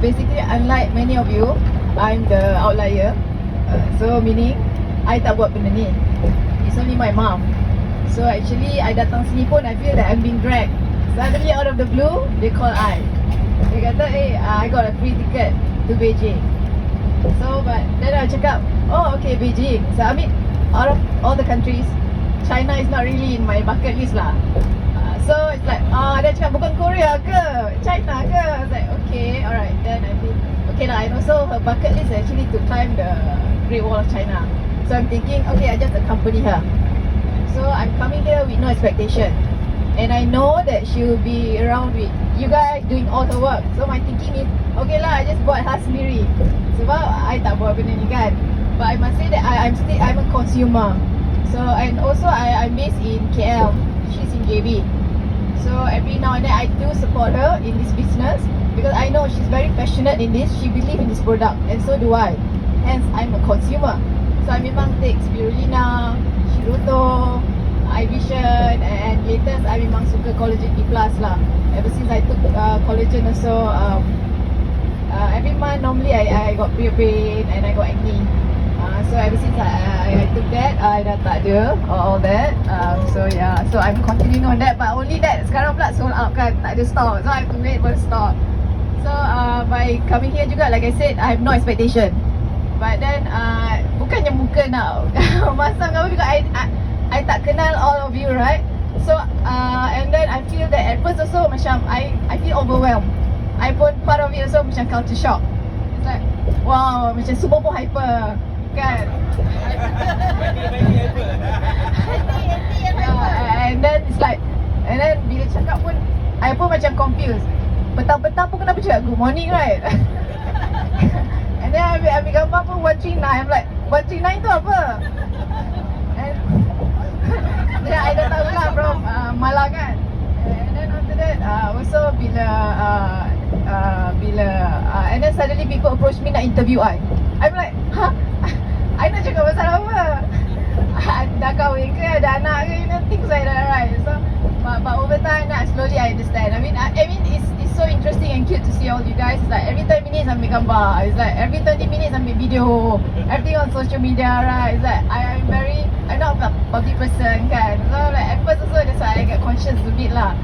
basically, unlike many of you, I'm the outlier. So meaning, I tak buat benda ni. It's only my mom. So actually, I datang sini pun, I feel that I'm being dragged. Suddenly out of the blue, they call I. Dia kata, hey, I got a free ticket to Beijing. So, but then I cakap, oh okay, Beijing. So I mean, out of all the countries, China is not really in my bucket list lah. So it's like, dia cakap bukan Korea ke? China ke? I was like, okay, alright. Then I think, okay lah. And also her bucket list is actually to climb the Great Wall of China. So I'm thinking, okay, I just accompany her. So I'm coming here with no expectation. And I know that she will be around with you guys doing all the work. So my thinking is, okay lah, I just buat khas sendiri. Sebab I tak buat benda ni kan. But I must say that I'm a consumer. So and also I'm based in KL. She's in JB. So every now and then I do support her in this business because I know she's very passionate in this. She believes in this product and so do I. Hence I'm a consumer. So I memang take Spirulina, Shiruto, iVision, and latest I memang suka Collagen D Plus lah. Ever since I took collagen also, every month normally I got period pain and I got acne. So ever since I took that, I dah tak ada all that. So yeah, so I'm continuing on that. But only that sekarang pula sold out kan, tak ada stock. So I have to wait for the stock. So by coming here juga, like I said, I have no expectation. But then bukannya muka nak masang apa juga, I tak kenal all of you, right? So and then I feel that at first also macam I feel overwhelmed. I pun part of it also macam culture shock. It's like, wow, macam super hyper kan. And then it's like, and then bila cakap pun I pun macam confused. Petang-petang pun kenapa cakap good morning, right? And then ambil gambar pun 139. I'm like, 139 tu apa? And then I dah tahu lah from Malang kan. And then after that also bila and then suddenly people approach me nak interview I. I'm like, huh? I nak cakap pasal apa? Dah kahwin ke, ada anak ke, you know, things like that, right? So but over time slowly I understand. I mean it's so interesting and cute to see all you guys. It's like every 10 minutes ambil gambar. It's like every 30 minutes ambil video. Everything on social media, right? It's like I'm not a public person kan. So like at first also that's why I get conscious a bit lah.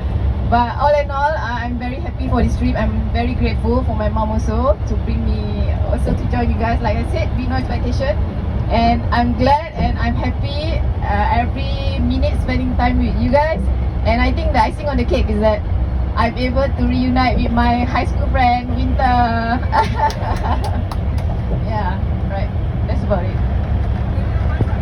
But all in all, I'm very happy for this trip. I'm very grateful for my mom also to bring me also to join you guys. Like I said, be no expectation. And I'm glad and I'm happy every minute spending time with you guys. And I think the icing on the cake is that I'm able to reunite with my high school friend, Winter. Yeah, right. That's about it.